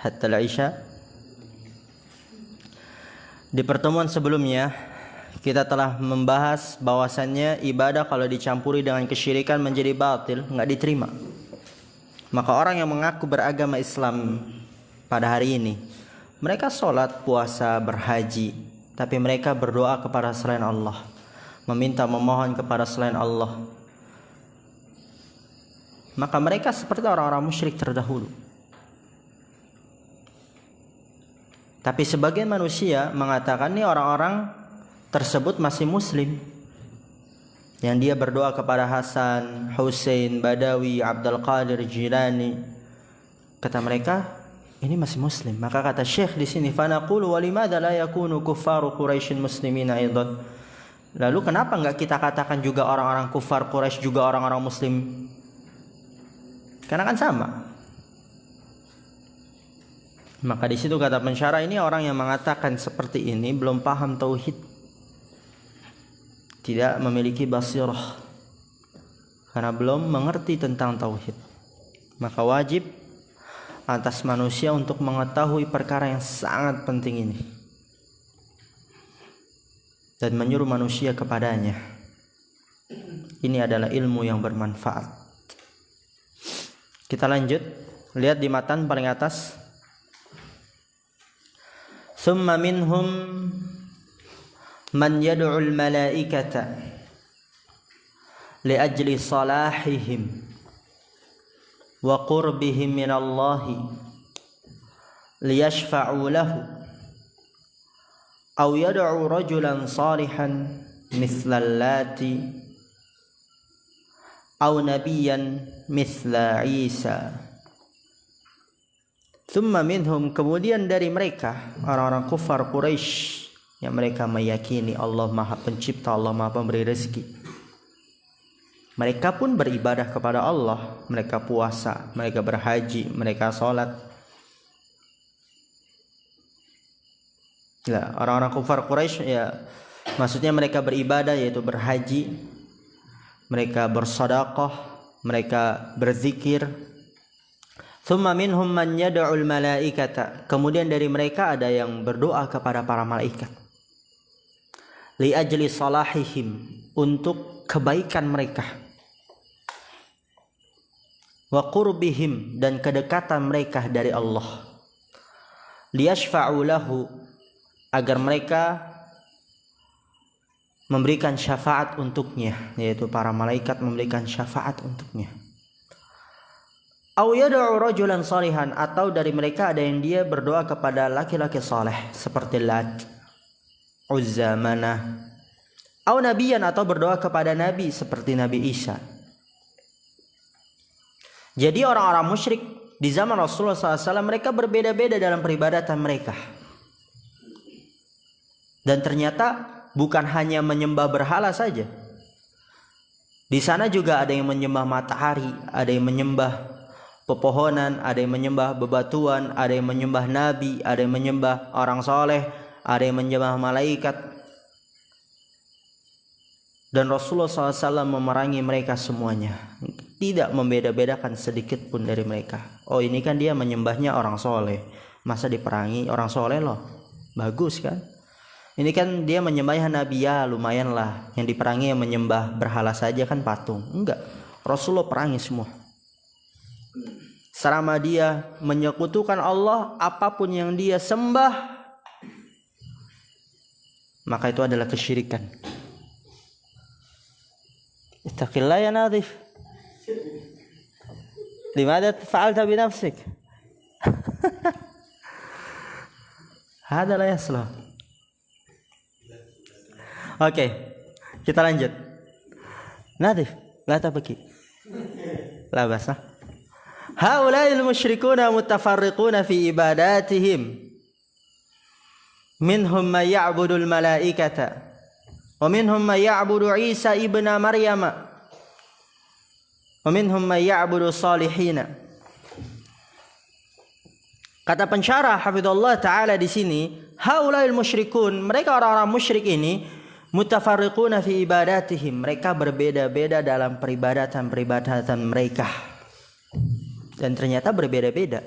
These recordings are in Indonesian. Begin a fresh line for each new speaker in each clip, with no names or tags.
hatta al-isya. Di pertemuan sebelumnya kita telah membahas bahwasannya ibadah kalau dicampuri dengan kesyirikan menjadi batil, enggak diterima. Maka orang yang mengaku beragama Islam pada hari ini, mereka sholat, puasa, berhaji, tapi mereka berdoa kepada selain Allah, memohon kepada selain Allah. Maka mereka seperti orang-orang musyrik terdahulu. Tapi sebagian manusia mengatakan nih orang-orang tersebut masih muslim, yang dia berdoa kepada Hasan, Husain, Badawi, Abdul Qadir Jilani. Kata mereka ini masih muslim. Maka kata Syekh di sini, fa naqulu wa limadza la yakunu kuffaru Quraisy muslimina aidan. Lalu kenapa enggak kita katakan juga orang-orang kufar Quraisy juga orang-orang muslim? Karena kan sama. Maka di situ kata pensyarah, ini orang yang mengatakan seperti ini belum paham tauhid, tidak memiliki basirah, karena belum mengerti tentang tauhid. Maka wajib atas manusia untuk mengetahui perkara yang sangat penting ini dan menyuruh manusia kepadanya. Ini adalah ilmu yang bermanfaat. Kita lanjut, lihat di matan paling atas. Summa minhum man yad'ul malaikata li ajli salahihim wa qurbihim min Allah liyashfa'u lahu aw yad'u rajulan salihan mithla allati aw nabiyyan mithla Isa. Thumma minhum, kemudian dari mereka orang-orang kufar Quraisy yang mereka meyakini Allah Maha Pencipta, Allah Maha Pemberi rezeki. Mereka pun beribadah kepada Allah, mereka puasa, mereka berhaji, mereka sholat. Ya, orang-orang kufar Quraisy ya maksudnya mereka beribadah yaitu berhaji, mereka bersedekah, mereka berzikir. Thumma minhum man yad'ul malaikata, kemudian dari mereka ada yang berdoa kepada para malaikat. Li ajli salahihim, untuk kebaikan mereka. Wa qurbihim, dan kedekatan mereka dari Allah. Liyashfa'u lahu, agar mereka memberikan syafaat untuknya, yaitu para malaikat memberikan syafaat untuknya. Aw yad'u rajulan salihan, atau dari mereka ada yang dia berdoa kepada laki-laki saleh seperti Lat, Uzza, Manah. Aw nabiyan, atau berdoa kepada nabi seperti Nabi Isa. Jadi orang-orang musyrik di zaman Rasulullah SAW mereka berbeda-beda dalam peribadatan mereka. Dan ternyata bukan hanya menyembah berhala saja. Di sana juga ada yang menyembah matahari, ada yang menyembah pepohonan, ada yang menyembah bebatuan, ada yang menyembah nabi, ada yang menyembah orang soleh, ada yang menyembah malaikat. Dan Rasulullah SAW memerangi mereka semuanya, tidak membeda-bedakan sedikit pun dari mereka. Oh, ini kan dia menyembahnya orang soleh, masa diperangi orang soleh loh, bagus kan? Ini kan dia menyembahnya nabi, ya lumayan lah. Yang diperangi yang menyembah berhala saja kan patung. Enggak, Rasulullah perangi semua. Selama dia menyekutukan Allah, apapun yang dia sembah, maka itu adalah kesyirikan. Ittaqillah ya Nadif. Limadha fa'alta binafsik? Hada la yaslah. Oke, kita lanjut. Nadif, la tabki. La basa. Haula'il musyrikuna mutafarriquna fi ibadatihim. Minhum man ya'budu al-malaikata wa minhum man ya'budu Isa ibn Maryam wa minhum man ya'budu salihina. Kata pensyarah hafizallahu taala di sini, haula'il musyrikun, mereka orang-orang musyrik ini mutafarriquna fi ibadatihim, mereka berbeda-beda dalam peribadatan mereka. Dan ternyata berbeda-beda.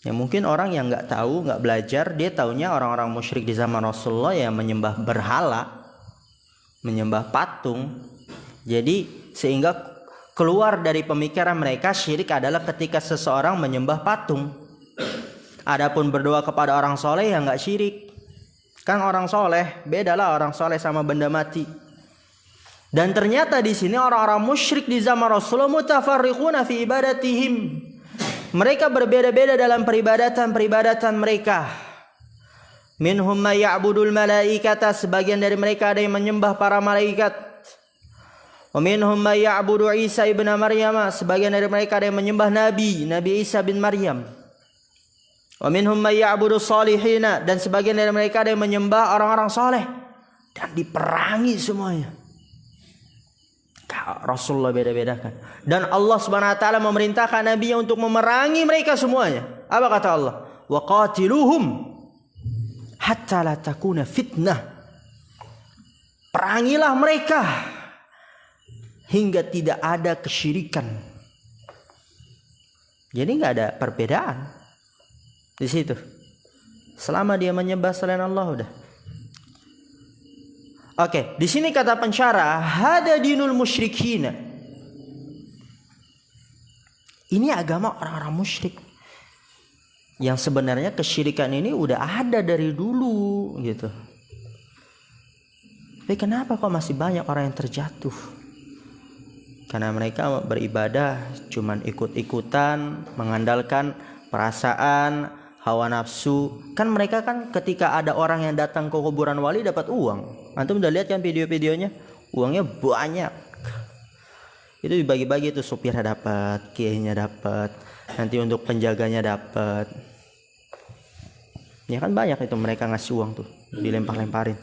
Ya mungkin orang yang nggak tahu, nggak belajar, dia taunya orang-orang musyrik di zaman Rasulullah yang menyembah berhala, menyembah patung. Jadi sehingga keluar dari pemikiran mereka syirik adalah ketika seseorang menyembah patung. Adapun berdoa kepada orang soleh ya nggak syirik. Kan orang soleh, bedalah orang soleh sama benda mati. Dan ternyata di sini orang-orang musyrik di zaman Rasulullah mutafarriquna fi ibadatihim. Mereka berbeda-beda dalam peribadatan mereka. Minhum may ya'budul malaikata, sebagian dari mereka ada yang menyembah para malaikat. Wa minhum may ya'budu Isa ibn Maryam, sebagian dari mereka ada yang menyembah Nabi Isa bin Maryam. Wa minhum may ya'budu salihina, dan sebagian dari mereka ada yang menyembah orang-orang saleh, dan diperangi semuanya. Rasulullah beda-bedakan. Dan Allah Subhanahu wa taala memerintahkan nabinya untuk memerangi mereka semuanya. Apa kata Allah? Wa qatiluhum hatta la takuna fitnah. Perangilah mereka hingga tidak ada kesyirikan. Jadi nggak ada perbedaan di situ. Selama dia menyembah selain Allah udah. Oke, di sini kata pensyarah, hada dinul musyrikin. Ini agama orang-orang musyrik. Yang sebenarnya kesyirikan ini udah ada dari dulu gitu. Tapi kenapa kok masih banyak orang yang terjatuh? Karena mereka beribadah cuman ikut-ikutan, mengandalkan perasaan, hawa nafsu. Kan mereka kan ketika ada orang yang datang ke kuburan wali dapat uang. Antum udah lihat kan video-videonya? Uangnya banyak. Itu dibagi-bagi, itu supirnya dapat, kiainya dapat, nanti untuk penjaganya dapat. Ya kan banyak itu mereka ngasih uang tuh, dilempar-lemparin.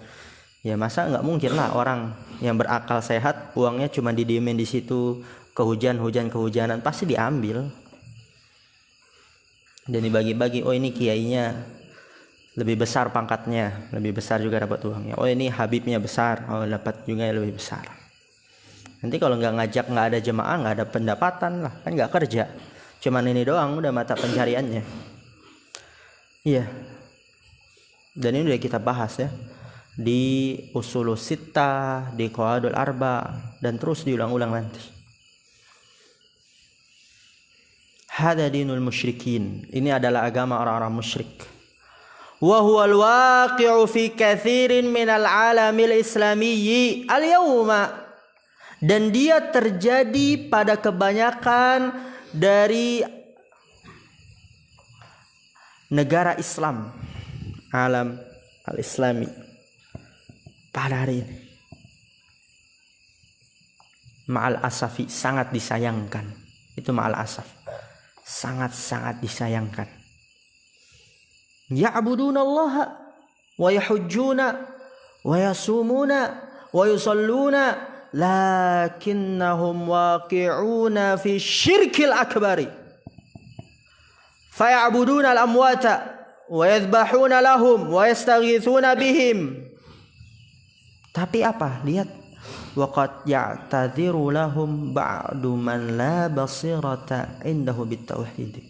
Ya masa nggak mungkin lah orang yang berakal sehat uangnya cuma didiemin di situ, kehujanan pasti diambil. Dan dibagi-bagi, oh ini kiainya lebih besar pangkatnya, lebih besar juga dapat uangnya. Oh ini habibnya besar, oh dapat juga lebih besar. Nanti kalau nggak ngajak, nggak ada jemaah, nggak ada pendapatan lah, kan nggak kerja. Cuman ini doang udah mata pencariannya. Iya. Dan ini udah kita bahas ya di Ushulus Sittah, di Qawaidul Arba, dan terus diulang-ulang nanti. Hada dinul musyrikin. Ini adalah agama orang-orang musyrik. Wa huwal waqi'u fi katsirin minal alamil islamiyyi al-yawma. Dan dia terjadi pada kebanyakan dari negara Islam, alam al-islami pada hari ini. Ma'al asafi, sangat disayangkan. Itu ma'al asaf, sangat-sangat disayangkan. Ya'budunallaha wa yahujjuna wa yasumuna wa yusalluna lakinnahum waqi'una fi syirkil akbari faya'buduna al-amwata wa yadhbahuna lahum wa yastaghithuna bihim. Tapi apa? Lihat, waqad ya'tadhiru lahum ba'du man la basirata indahu bitauhid.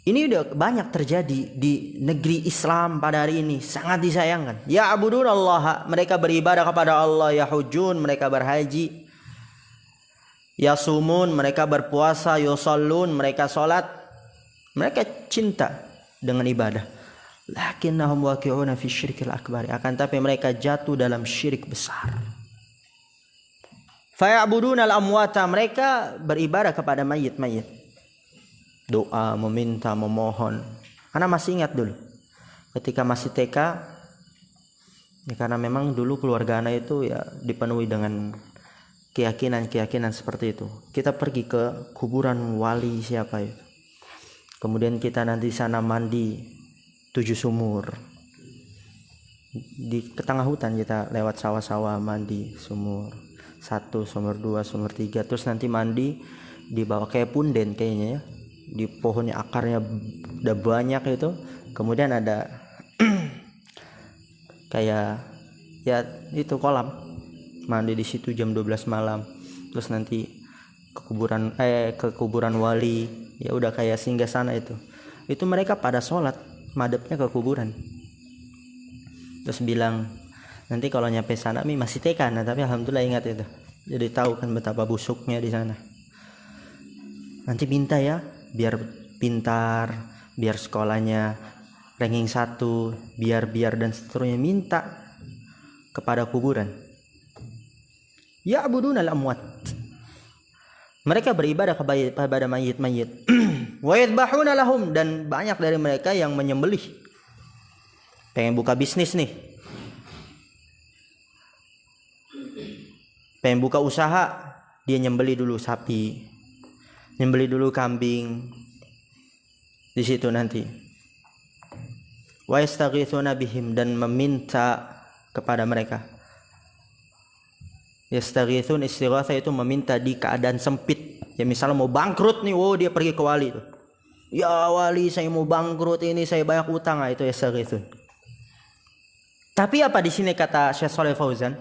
Ini udah banyak terjadi di negeri Islam pada hari ini, sangat disayangkan. Ya abudunallah, mereka beribadah kepada Allah. Ya hujun, mereka berhaji. Ya sumun, mereka berpuasa. Yusallun, mereka sholat. Mereka cinta dengan ibadah. Lakinnahum waqi'una fi syirkil akbar. Akan tapi mereka jatuh dalam syirik besar. Faya'budunal amwata, mereka beribadah kepada mayit-mayit. Doa, meminta, memohon. Anak masih ingat dulu ketika masih TK, ya karena memang dulu keluarga anak itu ya dipenuhi dengan keyakinan seperti itu. Kita pergi ke kuburan wali siapa itu, kemudian kita nanti sana mandi 7 sumur. Di tengah hutan kita lewat sawah-sawah mandi sumur 1, sumur 2, sumur 3, terus nanti mandi di bawah kayak punden kayaknya ya, di pohonnya akarnya udah banyak itu. Kemudian ada kayak ya itu kolam, mandi di situ jam 12 malam. terus nanti ke kuburan wali, ya udah kayak singgah sana itu mereka pada sholat madepnya ke kuburan, terus bilang nanti kalau nyampe sana masih TK, nah tapi alhamdulillah ingat itu, jadi tahu kan betapa busuknya di sana. Nanti minta ya biar pintar, biar sekolahnya ranking 1, biar dan seterusnya, minta kepada kuburan. Ya'budunal amwat, mereka beribadah kepada mayit-mayit. Wa yadbahuna lahum, dan banyak dari mereka yang menyembelih. Pengen buka bisnis nih, pengen buka usaha, dia nyembelih dulu sapi, nyembelih dulu kambing. Di situ nanti wa yastaghithuna bihim, dan meminta kepada mereka. Yastaghithun, istighatha itu meminta di keadaan sempit. Ya misalnya mau bangkrut nih, dia pergi ke wali tuh. Ya wali, saya mau bangkrut ini, saya banyak utang, itu yastaghithun. Tapi apa di sini kata Syekh Shalih Fauzan?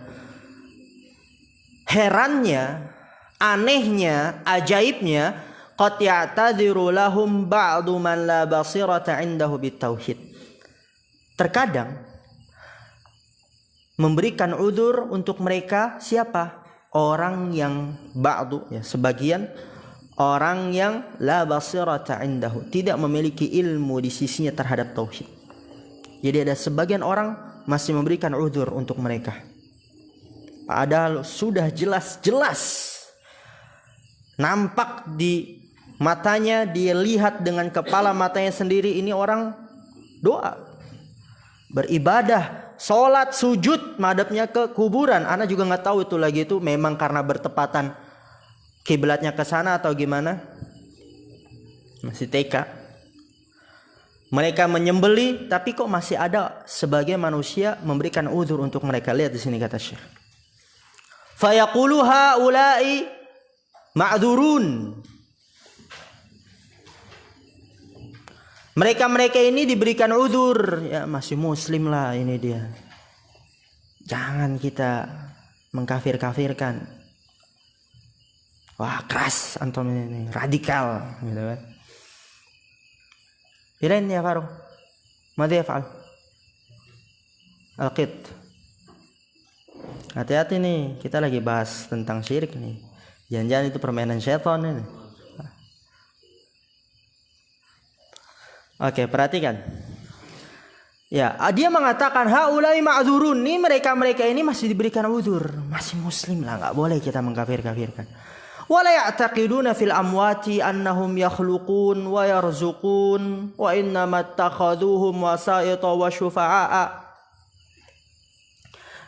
Herannya, anehnya, ajaibnya, qad ya'tadhiru lahum ba'du man la basirata 'indahu bitauhid. Terkadang memberikan udzur untuk mereka siapa? Orang yang ba'du, ya, sebagian orang yang la basirata 'indahu, tidak memiliki ilmu di sisinya terhadap tauhid. Jadi ada sebagian orang masih memberikan udzur untuk mereka. Padahal sudah jelas-jelas nampak di matanya, dia lihat dengan kepala matanya sendiri, ini orang doa, beribadah, sholat, sujud, madhabnya ke kuburan. Ana juga nggak tahu itu lagi itu memang karena bertepatan kiblatnya ke sana atau gimana. Masih TK. Mereka menyembeli, tapi kok masih ada sebagian manusia memberikan udzur untuk mereka. Lihat di sini kata Syekh. Fayaqulu haula'i ma'dzurun. Mereka ini diberikan udzur, ya masih muslim lah ini dia. Jangan kita mengkafir-kafirkan. Wah keras antum ini, radikal gitu kan. Ilain ya Faruk. Madza yaf'al? Al-qit. Hati-hati nih, kita lagi bahas tentang syirik nih. Jangan-jangan itu permainan syaitan ini. Oke, perhatikan. Ya, dia mengatakan haulai ma'dzurun, nih mereka ini masih diberikan uzur, masih muslim lah, enggak boleh kita mengkafir-kafirkan. Wala ya'taqiduna fil amwati annahum yakhluqun wa yarzuqun wa innama attakhaduhum wasa'ita wa syufa'a.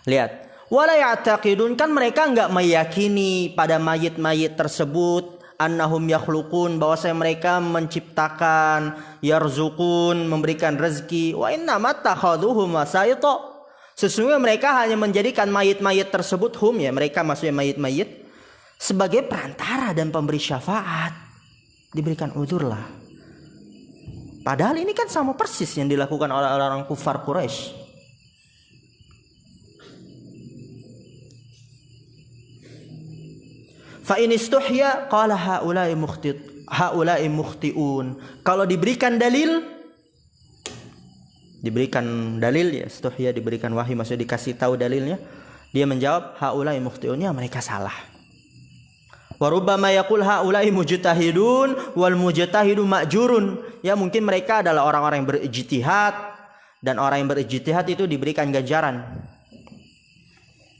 Lihat, wala ya'taqidun, kan mereka enggak meyakini pada mayit-mayit tersebut, annahum yakhluqun, bahwasanya mereka menciptakan, yarzuqun, memberikan rezeki, wa innama attakhaduhum wasa'ita, sesungguhnya mereka hanya menjadikan mayit-mayit tersebut, ya mereka maksudnya mayit-mayit, sebagai perantara dan pemberi syafaat. Diberikan udzur lah. Padahal ini kan sama persis yang dilakukan oleh orang kufar Quraisy. Fa in istuhya qala haula'i mukhti'un. Kalau diberikan dalil ya, istuhya diberikan wahyu, maksudnya dikasih tahu dalilnya, dia menjawab haula'i mukhti'un, ya mereka salah. Wa rubbama yaqul haula'i mujtahidun wal mujtahidu ma'jurun. Ya mungkin mereka adalah orang-orang yang berijtihad, dan orang yang berijtihad itu diberikan ganjaran.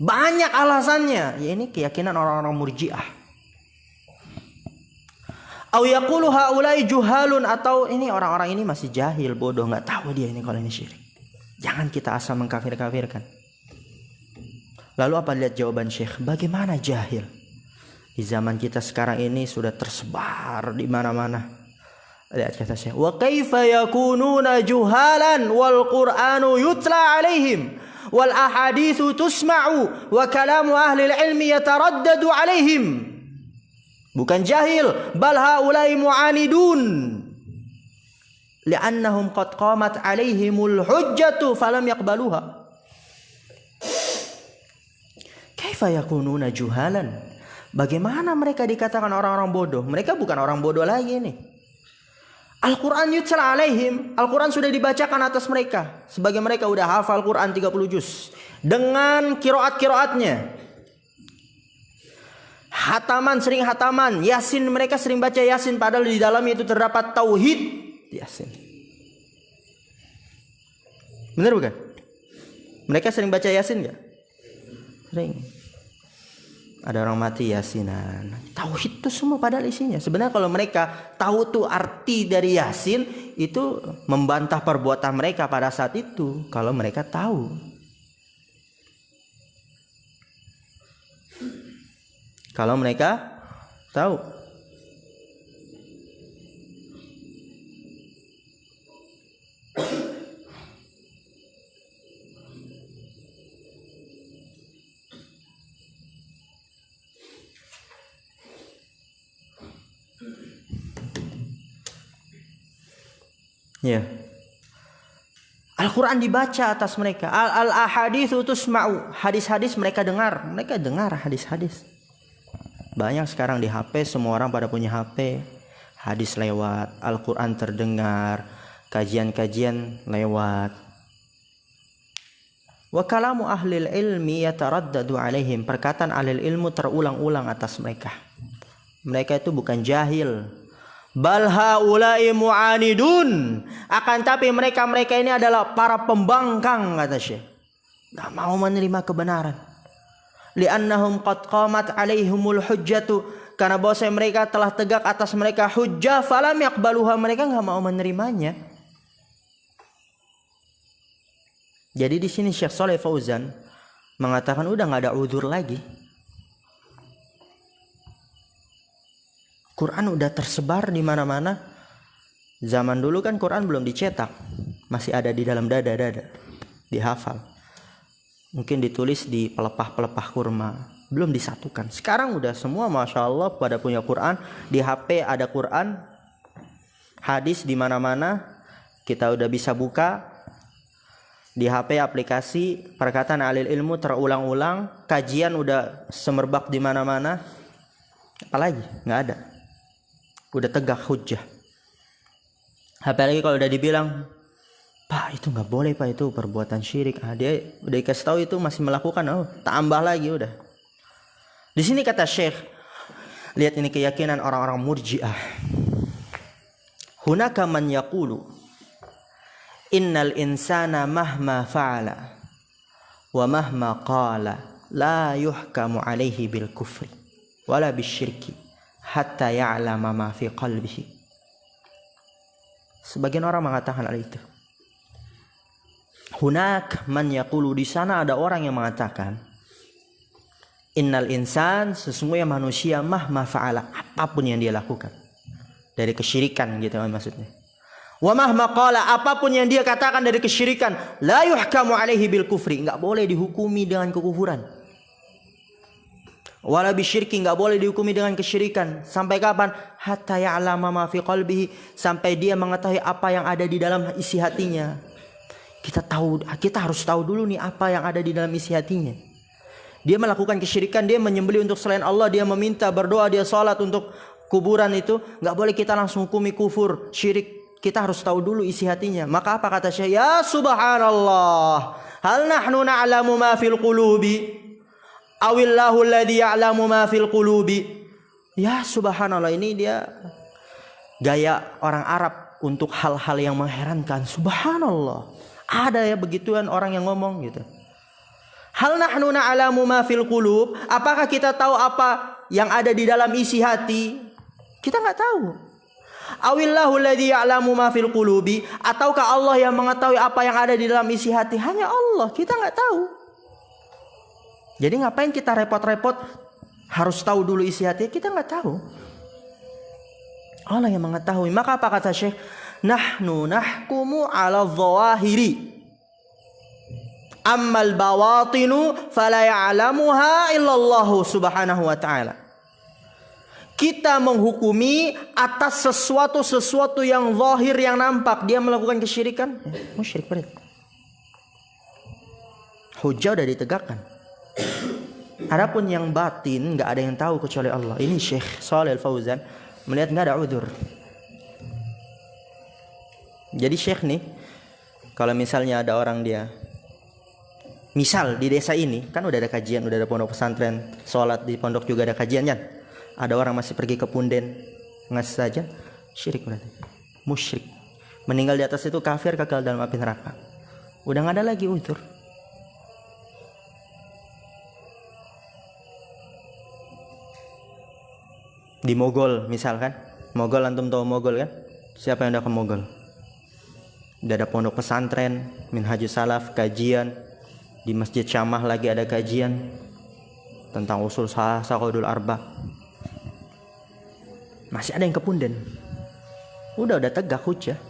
Banyak alasannya. Ya ini keyakinan orang-orang Murji'ah. Au yaqulu haula'i juhalun, atau ini orang-orang ini masih jahil, bodoh, enggak tahu dia ini kalau ini syirik. Jangan kita asal mengkafir-kafirkan. Lalu apa, lihat jawaban Syekh, bagaimana jahil? Di zaman kita sekarang ini sudah tersebar di mana-mana. Lihat kata Syekh, wa kaifa yakununa juhalan wal Qur'anu yutla alaihim wal ahaditsu tusma'u wa kalamu ahli ilmi yataraddadu alaihim. Bukan jahil, bal haula'i mu'anidun li'annahum qad qamat alaihimul hujjatu falam yaqbaluha. Kaifa yakununa juhalan? Bagaimana mereka dikatakan orang-orang bodoh? Mereka bukan orang bodoh lagi nih. Al-Quran yutla alaihim. Al-Quran sudah dibacakan atas mereka. Sebagai mereka udah hafal Quran 30 juz. Dengan kiroat-kiroatnya. Hataman, sering hataman. Yasin, mereka sering baca Yasin. Padahal di dalamnya itu terdapat tauhid Yasin. Benar bukan? Mereka sering baca Yasin gak? Sering. Ada orang mati Yasinan. Tauhid itu semua padahal isinya. Sebenarnya kalau mereka tahu tuh arti dari Yasin, itu membantah perbuatan mereka pada saat itu. Kalau mereka tahu. Kalau mereka tahu. Ya. Al-Quran dibaca atas mereka. Al-ahaditsu tusma'u. Hadis-hadis mereka dengar. Mereka dengar hadis-hadis. Banyak sekarang di HP, semua orang pada punya HP. Hadis lewat, Al-Quran terdengar, kajian-kajian lewat. Wa kalamu ahlil ilmi yataraddadu alaihim. Perkataan ahlil ilmu terulang-ulang atas mereka. Mereka itu bukan jahil. Bal haula'i mu'anidun. Akan tapi mereka ini adalah para pembangkang, kata Syekh. Gak mau menerima kebenaran. Li'annahum qad qamat alaihimul hujjatu. Karena bahwa mereka telah tegak atas mereka hujjah. Falam yaqbaluha. Mereka gak mau menerimanya. Jadi di sini Syekh Shalih Fauzan mengatakan udah gak ada udzur lagi. Quran udah tersebar di mana-mana. Zaman dulu kan Quran belum dicetak, masih ada di dalam dada-dada, dihafal. Mungkin ditulis di pelepah-pelepah kurma, belum disatukan. Sekarang udah semua, masya Allah, pada punya Quran. Di HP ada Quran, hadis di mana-mana. Kita udah bisa buka di HP aplikasi perkataan alil ilmu terulang-ulang, kajian udah semerbak di mana-mana. Apalagi nggak ada. Udah tegak hujjah. Apalagi kalau udah dibilang, Pak itu nggak boleh, Pak itu perbuatan syirik. Dia udah dikasih tahu itu masih melakukan, tambah lagi udah. Di sini kata Syekh, lihat ini keyakinan orang-orang Murji'ah. Hunaka man yaqulu innal insana mahma fa'ala wa mahma qala la yuhkamu alaihi bil kufri wala bisyirki hatta ya'lama ma fi qalbihi. Sebagian orang mengatakan hal itu. Hunak man yaqulu, di sana ada orang yang mengatakan innal insan, sesungguhnya manusia mahma fa'ala, apapun yang dia lakukan dari kesyirikan gitu maksudnya. Wa mahma qala, apapun yang dia katakan dari kesyirikan, la yuhkamu alaihi bil kufri, enggak boleh dihukumi dengan kekufuran. Wala bisyirki, enggak boleh dihukumi dengan kesyirikan. Sampai kapan? Hatta ya'lama ma fi qalbihi, sampai dia mengetahui apa yang ada di dalam isi hatinya. Kita harus tahu dulu nih apa yang ada di dalam isi hatinya. Dia melakukan kesyirikan, dia menyembelih untuk selain Allah, dia meminta, berdoa, dia salat untuk kuburan itu, enggak boleh kita langsung hukumi kufur, syirik. Kita harus tahu dulu isi hatinya. Maka apa kata Syekh? Ya subhanallah, hal nahnu na'lamu ma fil qulubi awillahu alladhi ya'lamu ma fil qulubi. Ya subhanallah, ini dia gaya orang Arab untuk hal-hal yang mengherankan. Subhanallah, ada ya begituan orang yang ngomong gitu. Hal nahnu na'lamu ma fil qulub, apakah kita tahu apa yang ada di dalam isi hati? Kita enggak tahu. Awillahu alladhi ya'lamu ma fil qulubi, ataukah Allah yang mengetahui apa yang ada di dalam isi hati? Hanya Allah, kita enggak tahu. Jadi ngapain kita repot-repot harus tahu dulu isi hati? Kita nggak tahu. Allah yang mengetahui. Maka apa kata Syekh? Nahnu nahkumu ala dhawahiri, ammal bawatinu fala ya'lamuha illallahu subhanahu wa ta'ala. Kita menghukumi atas sesuatu yang zahir, yang nampak. Dia melakukan kesyirikan, musyrik berat. Hujjah udah ditegakkan. Adapun yang batin nggak ada yang tahu kecuali Allah. Ini Syekh Shalih Al Fauzan melihat nggak ada udzur. Jadi Syekh nih, kalau misalnya ada orang dia, misal di desa ini kan udah ada kajian, udah ada pondok pesantren, sholat di pondok juga ada kajian kan. Ada orang masih pergi ke punden ngasih saja, syirik berarti, musyrik. Meninggal di atas itu kafir, kekal dalam api neraka. Udah nggak ada lagi udzur. Di Mogol misalkan, Mogol antum tahu Mogol kan? Siapa yang udah ke Mogol? Udah ada pondok pesantren, Minhajus Salaf, kajian. Di Masjid Syamah lagi ada kajian tentang usul saqaudul arba. Masih ada yang ke punden. Udah tegak hujah.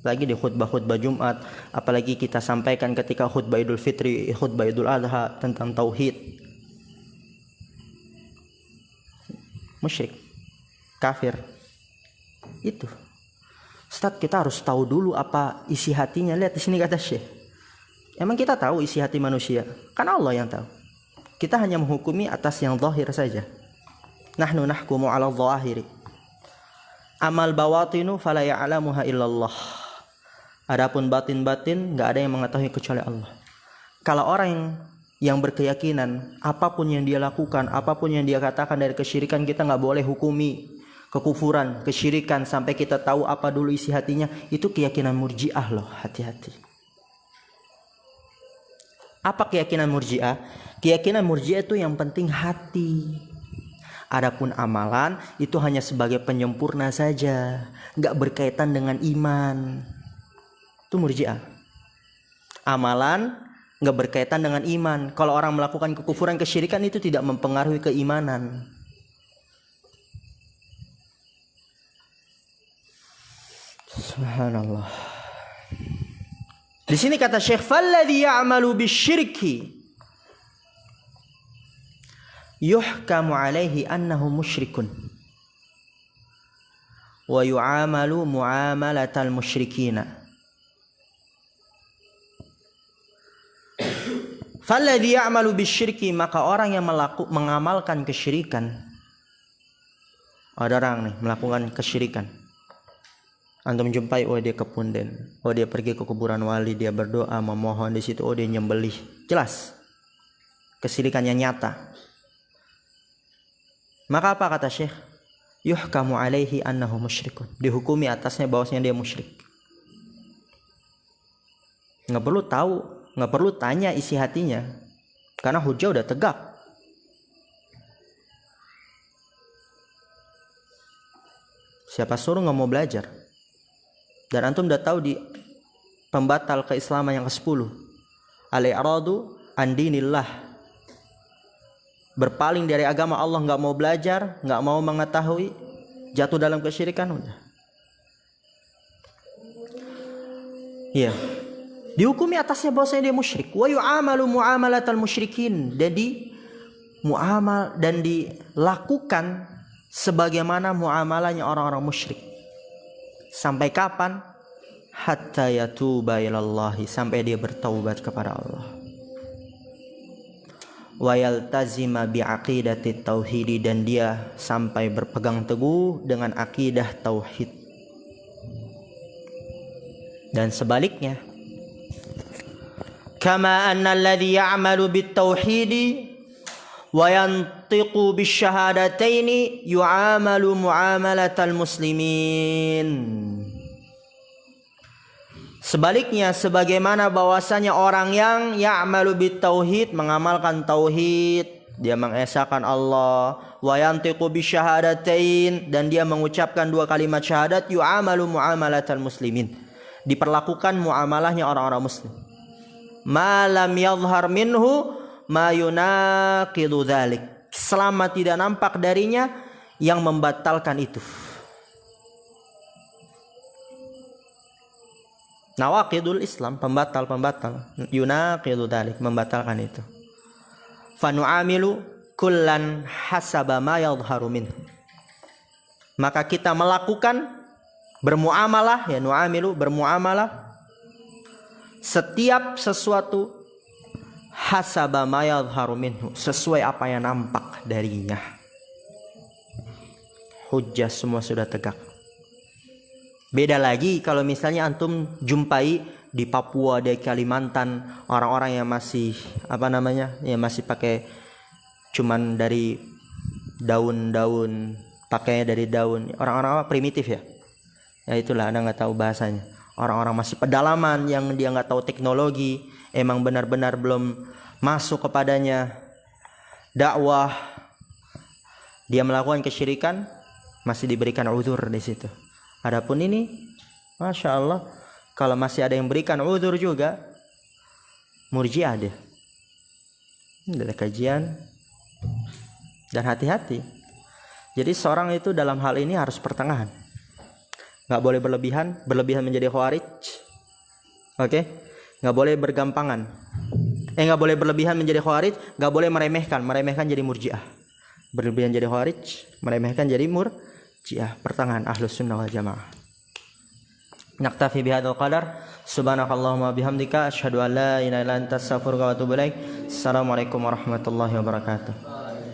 Lagi di khutbah-khutbah Jumat, apalagi kita sampaikan ketika khutbah Idul Fitri, khutbah Idul Adha tentang tauhid. Musyrik, kafir. Itu. Ustaz, kita harus tahu dulu apa isi hatinya. Lihat di sini kata Syekh. Emang kita tahu isi hati manusia? Kan Allah yang tahu. Kita hanya menghukumi atas yang zahir saja. Nahnu nahkumu 'ala dhahiri. Amal bawatinu fala ya'lamuha illallah. Adapun batin-batin enggak ada yang mengetahui kecuali Allah. Kalau orang yang berkeyakinan apapun yang dia lakukan, apapun yang dia katakan dari kesyirikan, kita nggak boleh hukumi kekufuran, kesyirikan sampai kita tahu apa dulu isi hatinya. Itu keyakinan Murji'ah loh, hati-hati. Apa keyakinan Murji'ah? Keyakinan Murji'ah itu yang penting hati. Adapun amalan itu hanya sebagai penyempurna saja, nggak berkaitan dengan iman. Itu Murji'ah. Amalan nggak berkaitan dengan iman. Kalau orang melakukan kekufuran, kesyirikan itu tidak mempengaruhi keimanan. Subhanallah. Di sini kata Syekh, "Falladhi ya'malu bisyirki yuhkamu alaihi annahu musyrikun wa yu'amalu mu'amalatal musyrikina." Falladhi ya'malu bisyirki, maka orang yang mengamalkan kesyirikan. Ada orang nih melakukan kesyirikan. Antum jumpai, oh dia ke punden, oh dia pergi ke kuburan wali, dia berdoa memohon di situ, oh dia nyembelih. Jelas kesyirikannya nyata. Maka apa kata Syekh? Yuhkamu alaihi annahu musyrikun. Dihukumi atasnya bahwasanya dia musyrik. Nggak perlu tahu, nggak perlu tanya isi hatinya, karena hujah udah tegak. Siapa suruh nggak mau belajar? Dan antum udah tahu di pembatal keislaman yang ke-10, al-i'radu an dinillah, berpaling dari agama Allah, nggak mau belajar, nggak mau mengetahui, jatuh dalam kesyirikan udah. Iya. Dihukumi atasnya bahwasanya dia musyrik. Wa yu'amalu mu'amalatal musyrikin. Jadi muamal dan dilakukan sebagaimana muamalahnya orang-orang musyrik. Sampai kapan? Hatta yatuba ilallahi, sampai dia bertaubat kepada Allah. Wa yaltazima bi'aqidati tauhid, dan dia sampai berpegang teguh dengan akidah tauhid. Dan sebaliknya, kama anna alladhi ya'malu bit-tauhidi wa yantiqu bisyahadataini yu'amalu mu'amalatal muslimin. Sebaliknya, sebagaimana bahwasanya orang yang ya'malu bit-tauhid, mengamalkan tauhid, dia mengesahkan Allah, wa yantiqu bisyahadatain, dan dia mengucapkan dua kalimat syahadat, yu'amalu mu'amalatal muslimin, diperlakukan muamalahnya orang-orang muslim. Ma lam yadhhar minhu ma yunaqidu dzalik, selama tidak nampak darinya yang membatalkan itu. Nawaqidul Islam, pembatal-pembatal, yunaqidu dzalik, membatalkan itu. Fa nu'amilu kullan hasaba ma yadhharu minhu, maka kita melakukan bermuamalah, ya nu'amilu, bermuamalah, setiap sesuatu hasaba ma yadhharu minhu, sesuai apa yang nampak darinya. Hujjah semua sudah tegak. Beda lagi kalau misalnya antum jumpai di Papua, di Kalimantan, orang-orang yang masih yang masih pakai cuman dari daun-daun, pakainya dari daun, orang-orang primitif ya. Ya itulah, Anda nggak tahu bahasanya. Orang-orang masih pedalaman yang dia nggak tahu teknologi, emang benar-benar belum masuk kepadanya dakwah, dia melakukan kesyirikan, masih diberikan uzur di situ. Adapun ini, masya Allah, kalau masih ada yang berikan uzur juga, murji'ah dia. Ini ada kajian dan hati-hati. Jadi seorang itu dalam hal ini harus pertengahan. Nggak boleh berlebihan menjadi khawarij. Oke? Nggak boleh bergampangan. Nggak boleh berlebihan menjadi khawarij, nggak boleh meremehkan jadi murji'ah. Berlebihan jadi khawarij, meremehkan jadi murji'ah. Pertengahan, ahlus sunnah wal jamaah. Naktafi bihadzal qadar. Subhanakallahumma bihamdika asyhadu an la ilaha illa anta astaghfiruka wa atubu ilaik. Assalamualaikum warahmatullahi wabarakatuh.